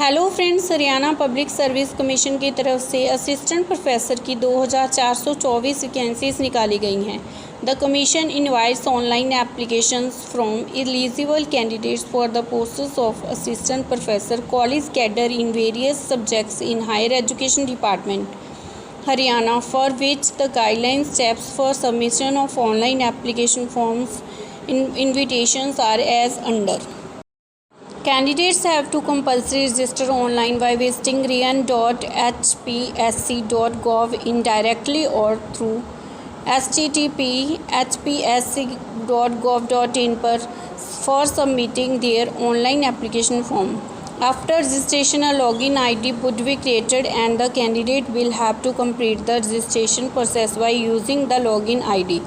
Hello friends, Haryana public service commission की तरफ से असिस्टेंट प्रोफेसर की 2424 वैकेंसीज निकाली गई हैं। The commission invites online applications from eligible candidates for the posts of assistant professor college cadre in various subjects in higher education department Haryana, for which the guideline steps for submission of online application forms invitations are as under. Candidates have to compulsory register online by visiting rian.hpsc.gov in directly or through http://hpsc.gov.in for submitting their online application form. After registration, a login ID would be created and the candidate will have to complete the registration process by using the login ID.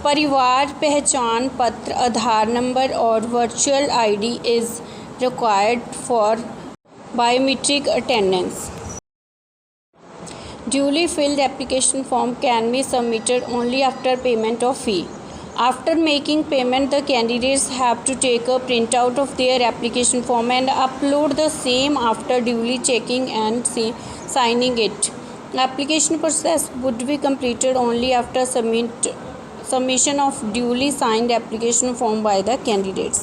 परिवार पहचान पत्र, आधार number और virtual ID is required for biometric attendance. Duly filled application form can be submitted only after payment of fee. After making payment, the candidates have to take a printout of their application form and upload the same after duly checking and signing it. Application process would be completed only after submission of duly signed application form by the candidates.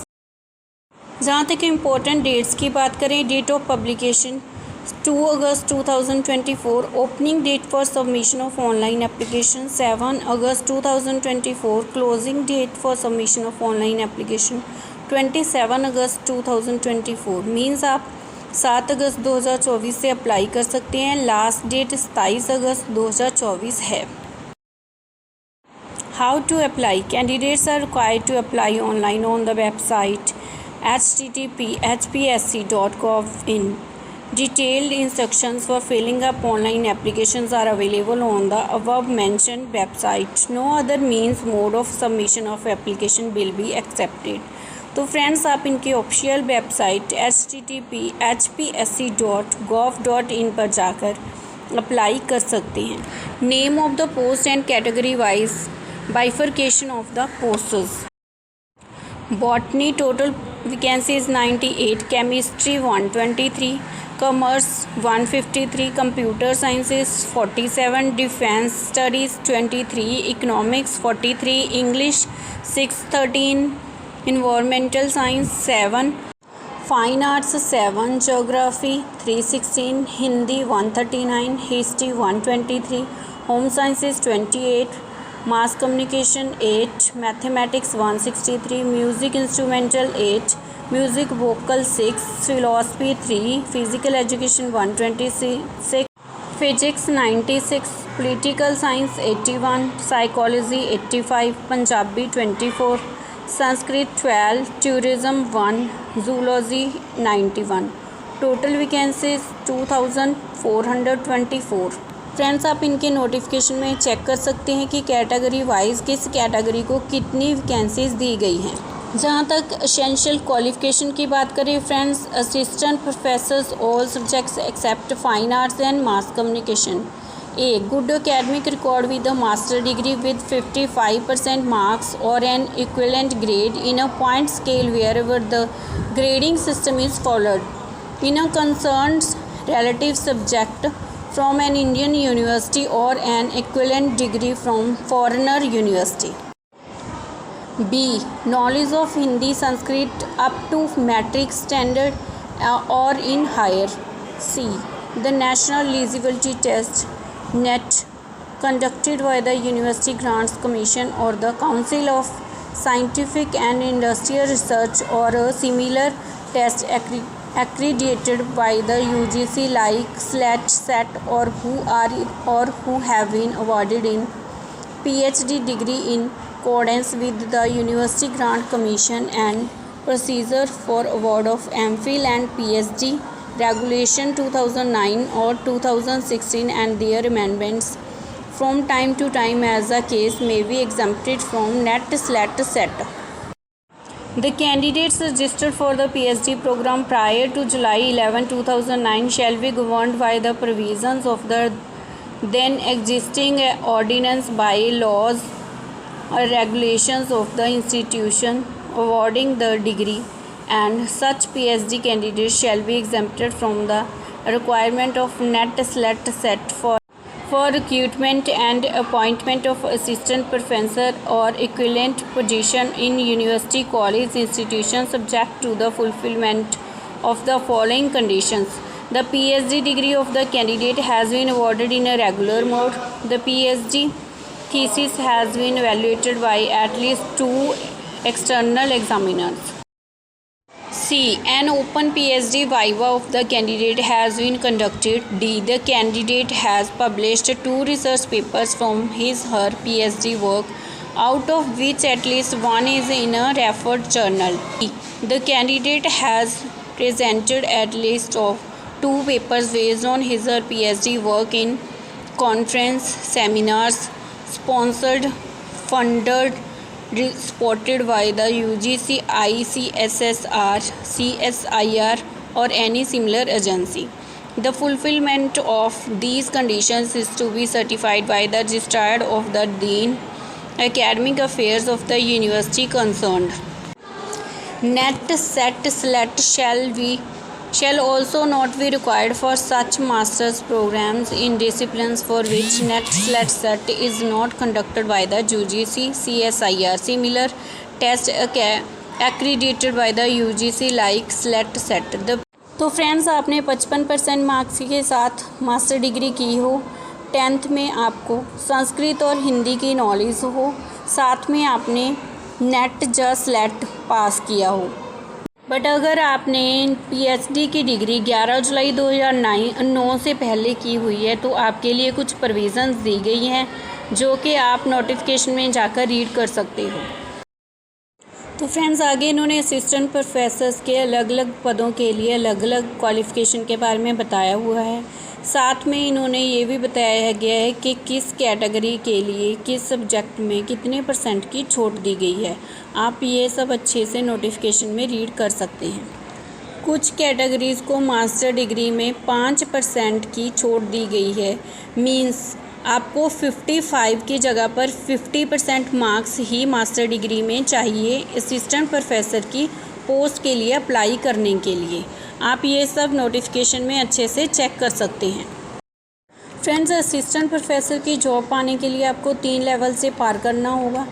जहाँ तक important dates की बात करें, date of publication 2 August 2024, opening date for submission of online application 7 August 2024, closing date for submission of online application 27 August 2024. Means आप 7 August 2024 से apply कर सकते हैं. लास्ट डेट 27 अगस्त 2024 है. How to apply? Candidates are required to apply online on the website http://hpsc.gov.in. Detailed instructions for filling up online applications are available on the above mentioned website. No other means mode of submission of application will be accepted. तो friends, आप इनकी official website http://hpsc.gov.in पर जाकर apply कर सकते हैं. Name of the post and category wise bifurcation of the posts. Botany total vacancies 98, chemistry 123, commerce 153, computer sciences 47, defense studies 23, economics 43, English 613, environmental science 7, fine arts 7, geography 316, Hindi 139, history 123, home sciences 28, mass communication 8, mathematics 163, music instrumental 8, music vocal 6, philosophy 3, physical education 126, physics 96, political science 81, psychology 85, Punjabi 24, Sanskrit 12, tourism 1, zoology 91. Total vacancies 2424. Friends, आप इनके notification में check कर सकते हैं कि category wise किस category को कितनी वैकेंसीज दी गई हैं. जहां तक एसेंशियल क्वालिफिकेशन की बात करें friends, assistant professors all subjects except fine arts and mass communication. A good academic record with a master degree with 55% marks और an equivalent grade in a point scale wherever the grading system is followed in a concerned relative subject from an Indian university or an equivalent degree from foreigner university. B. Knowledge of Hindi, Sanskrit up to metric standard or in higher. C. The National Eligibility Test (NET) conducted by the University Grants Commission or the Council of Scientific and Industrial Research or a similar test accredited by the UGC like SLAT, SET or who have been awarded in PhD degree in accordance with the University Grant Commission and procedure for award of MPhil and PhD Regulation 2009 or 2016 and their amendments from time to time as the case may be exempted from NET, SLAT, SET. The candidates registered for the PhD program prior to July 11, 2009 shall be governed by the provisions of the then existing ordinance, by laws or regulations of the institution awarding the degree and such PhD candidates shall be exempted from the requirement of NET SLET set for recruitment and appointment of assistant professor or equivalent position in university college institutions subject to the fulfillment of the following conditions. The PhD degree of the candidate has been awarded in a regular mode. The PhD thesis has been evaluated by at least 2 external examiners. C. An open PhD viva of the candidate has been conducted. D. The candidate has published 2 research papers from his/her PhD work, out of which at least one is in a referred journal. E. The candidate has presented at least of 2 papers based on his/her PhD work in conference, seminars, sponsored, funded, supported by the UGC, ICSSR, CSIR or any similar agency. The fulfillment of these conditions is to be certified by the Registrar of the Dean, Academic Affairs of the university concerned. NET, SET, SLET shall also not be required for such master's programs in disciplines for which NET, SLET, SET is not conducted by the UGC, CSIR. Similar tests accredited by the UGC like SLET, SET. तो friends, आपने 55% marks के साथ master degree की हो, 10th में आपको संस्कृत और हिंदी की नॉलेज हो, साथ में आपने नेट या स्लेट पास किया हो। बट अगर आपने PhD की डिग्री 11 जुलाई 2009 से पहले की हुई है तो आपके लिए कुछ प्रोविज़न्स दी गई हैं जो कि आप नोटिफिकेशन में जाकर रीड कर सकते हो। तो फ्रेंड्स, आगे इन्होंने असिस्टेंट प्रोफेसर्स के अलग अलग पदों के लिए अलग अलग क्वालिफ़िकेशन के बारे में बताया हुआ है। साथ में इन्होंने ये भी बताया गया है कि किस कैटेगरी के लिए किस सब्जेक्ट में कितने % की छूट दी गई है। आप ये सब अच्छे से नोटिफिकेशन में रीड कर सकते हैं। कुछ कैटेगरीज़ को मास्टर डिग्री में 5% की छूट दी गई है। मींस आपको 55 की जगह पर 50% मार्क्स ही मास्टर डिग्री में चाहिए असिस्टेंट प्रोफेसर की पोस्ट के लिए अप्लाई करने के लिए। आप ये सब नोटिफिकेशन में अच्छे से चेक कर सकते हैं। फ्रेंड्स, असिस्टेंट प्रोफेसर की जॉब पाने के लिए आपको 3 लेवल से पार करना होगा।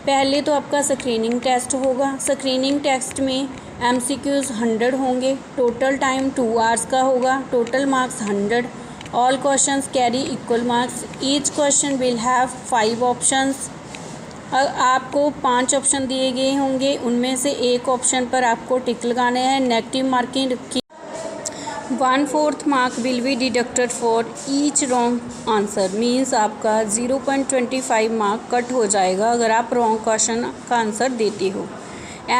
पहले तो आपका स्क्रीनिंग टेस्ट होगा। स्क्रीनिंग टेस्ट में MCQs 100 होंगे। टोटल टाइम 2 आवर्स का होगा। Total marks 100। All questions carry equal marks. Each question will have 5 options. आपको 5 ऑप्शन दिए गए होंगे, उनमें से एक ऑप्शन पर आपको टिक लगाना है। नेगेटिव मार्किंग रखी। 1/4 mark will be deducted for each wrong answer. Means आपका 0.25 मार्क कट हो जाएगा अगर आप रॉन्ग क्वेश्चन का आंसर देते हो।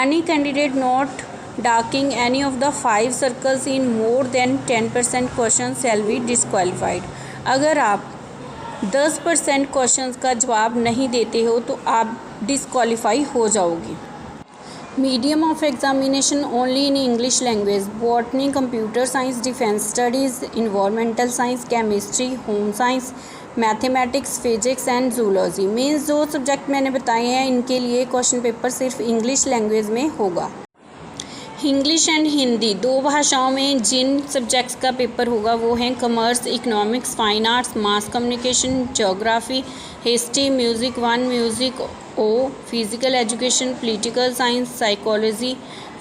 Any candidate not darkening any of the 5 circles in more than 10% question shall be disqualified. अगर आप 10% क्वेश्चंस का जवाब नहीं देते हो तो आप डिस्क्वालीफाई हो जाओगे। Medium of examination only in English language. Botany, computer science, defence studies, environmental science, chemistry, home science, mathematics, physics and zoology. Means जो सब्जेक्ट मैंने बताए हैं इनके लिए क्वेश्चन पेपर सिर्फ इंग्लिश लैंग्वेज में होगा। इंग्लिश एंड हिंदी 2 भाषाओं में जिन सब्जेक्ट्स का पेपर होगा वो हैं commerce, economics, fine arts, mass communication, geography, history, music 1, music O, physical education, political science, psychology,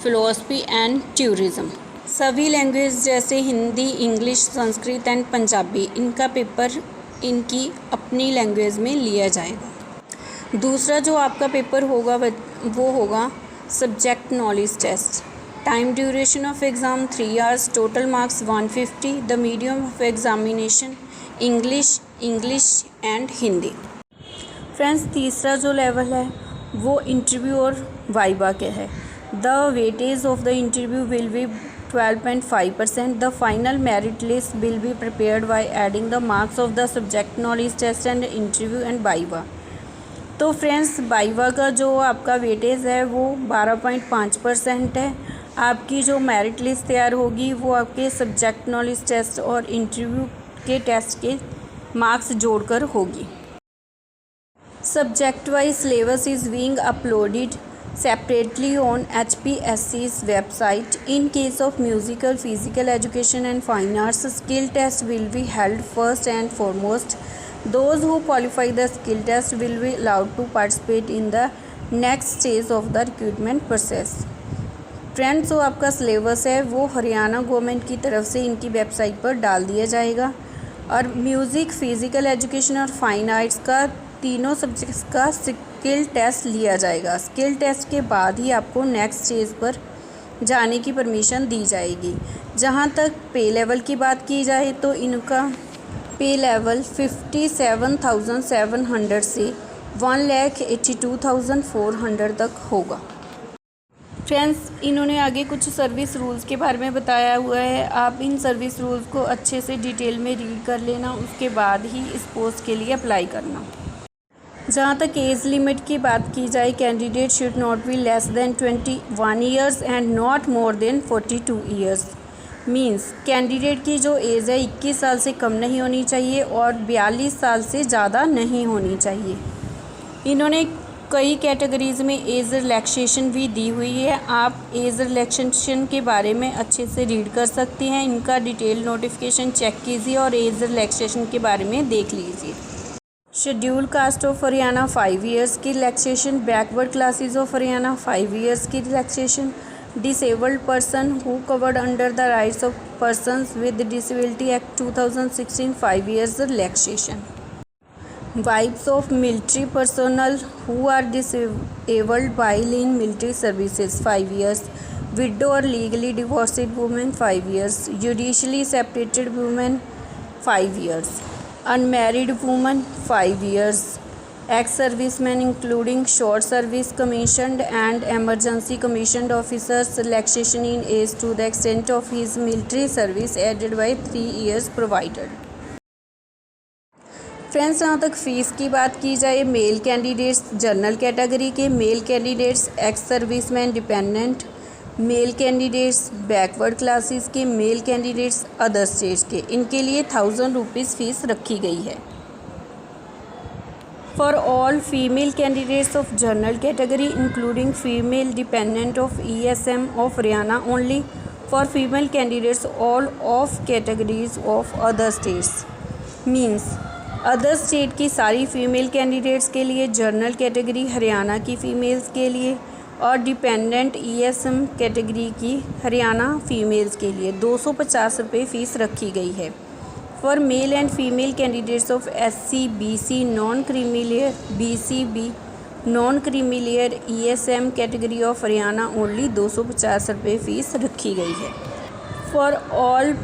philosophy and tourism. सभी लैंग्वेज जैसे हिंदी, इंग्लिश, संस्कृत एंड पंजाबी, इनका पेपर इनकी अपनी लैंग्वेज में लिया जाएगा। दूसरा जो आपका पेपर होगा वो होगा subject knowledge test. Time duration of exam 3 hours. Total marks 150। The medium of examination English and Hindi. Friends, तीसरा जो लेवल है वो इंटरव्यू और वाइवा के है। The weightage of the interview will be 12.5%. The final merit list will be prepared by adding the marks of the subject knowledge test and interview and viva. तो friends, viva का जो आपका weightage है वो 12.5% है। आपकी जो मेरिट लिस्ट तैयार होगी वो आपके सब्जेक्ट नॉलेज टेस्ट और इंटरव्यू के टेस्ट के मार्क्स जोड़कर होगी। Subject wise syllabus is being uploaded. separately on HPSC's website. In case of musical, physical education and fine arts, skill test will be held first and foremost. Those who qualify the skill test will be allowed to participate in the next stage of the recruitment process. Friends, जो आपका syllabus है वो Haryana government की तरफ से इनकी website पर डाल दिया जाएगा और म्यूज़िक, फिज़िकल एजुकेशन और फाइन आर्ट्स का तीनों सब्जेक्ट्स का स्किल टेस्ट लिया जाएगा। स्किल टेस्ट के बाद ही आपको नेक्स्ट स्टेज पर जाने की परमिशन दी जाएगी। जहां तक पे लेवल की बात की जाए तो इनका पे लेवल 57,700 से 1,82,400 तक होगा। फ्रेंड्स, इन्होंने आगे कुछ सर्विस रूल्स के बारे में बताया हुआ है। आप इन सर्विस रूल्स को अच्छे से डिटेल में रीड कर लेना, उसके बाद ही इस पोस्ट के लिए अप्लाई करना। जहाँ तक एज लिमिट की बात की जाए, candidate should not be less than 21 years and not more than 42 years. Means candidate की जो एज है 21 साल से कम नहीं होनी चाहिए और 42 साल से ज़्यादा नहीं होनी चाहिए। इन्होंने कई कैटेगरीज़ में एज रिलैक्सेशन भी दी हुई है। आप एज रिलैक्सेशन के बारे में अच्छे से रीड कर सकते हैं। इनका डिटेल नोटिफिकेशन चेक कीजिए और एज रिलैक्सेशन के बारे में देख लीजिए। Schedule caste of Haryana 5 years की relaxation, backward classes of Haryana 5 years की relaxation, disabled person who covered under the rights of persons with disability act 2016 5 years relaxation, wifes of military personnel who are disabled while in military services 5 years, widow or legally divorced women 5 years, judicially separated women 5 years, unmarried woman 5 years, ex-servicemen including short service commissioned and emergency commissioned officers, relaxation in age to the extent of his military service added by 3 years provided। Friends, जहाँ तक fees की बात की जाए, male candidates general category के, male candidates ex serviceman dependent, male candidates backward classes के, male candidates other states के, इनके लिए 1000 रुपीज़ फ़ीस रखी गई है। For all female candidates of general category including female dependent of ESM of Haryana only, for female candidates all of categories of other states. Means other state की सारी female candidates के लिए, जनरल कैटेगरी हरियाणा की females के लिए और dependent ESM category की Haryana females के लिए 250 रुपये फ़ीस रखी गई है। For male and female candidates of SC BC non creamy layer BCB non creamy layer ESM category of Haryana only 250 रुपये फ़ीस रखी गई है। For all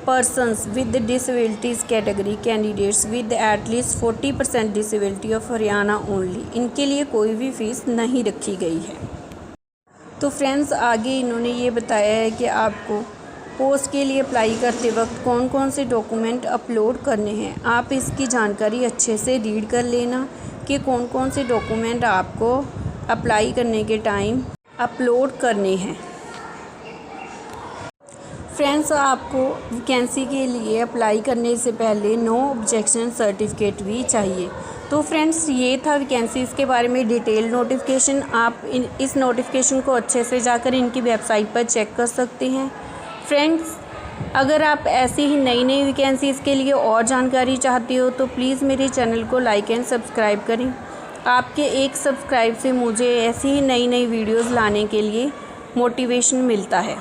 persons with disabilities category candidates with at least 40% disability of Haryana only, इनके लिए कोई भी fees नहीं रखी गई है। तो फ्रेंड्स, आगे इन्होंने ये बताया है कि आपको पोस्ट के लिए अप्लाई करते वक्त कौन कौन से डॉक्यूमेंट अपलोड करने हैं। आप इसकी जानकारी अच्छे से रीड कर लेना कि कौन कौन से डॉक्यूमेंट आपको अप्लाई करने के टाइम अपलोड करने हैं। फ्रेंड्स, आपको वैकेंसी के लिए अप्लाई करने से पहले नो ऑब्जेक्शन सर्टिफिकेट भी चाहिए। तो फ्रेंड्स, ये था वैकेंसीज़ के बारे में डिटेल नोटिफिकेशन। आप इस नोटिफिकेशन को अच्छे से जाकर इनकी वेबसाइट पर चेक कर सकते हैं। फ्रेंड्स, अगर आप ऐसी ही नई नई वैकेंसीज़ के लिए और जानकारी चाहते हो तो प्लीज़ मेरे चैनल को लाइक एंड सब्सक्राइब करें। आपके एक सब्सक्राइब से मुझे ऐसी ही नई नई वीडियोज़ लाने के लिए मोटिवेशन मिलता है।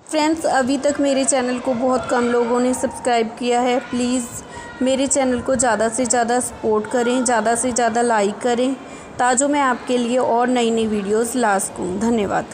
फ्रेंड्स, अभी तक मेरे चैनल को बहुत कम लोगों ने सब्सक्राइब किया है। प्लीज़ मेरे चैनल को ज़्यादा से ज़्यादा सपोर्ट करें, ज़्यादा से ज़्यादा लाइक करें ताकि मैं आपके लिए और नई नई वीडियोज़ ला सकूँ। धन्यवाद।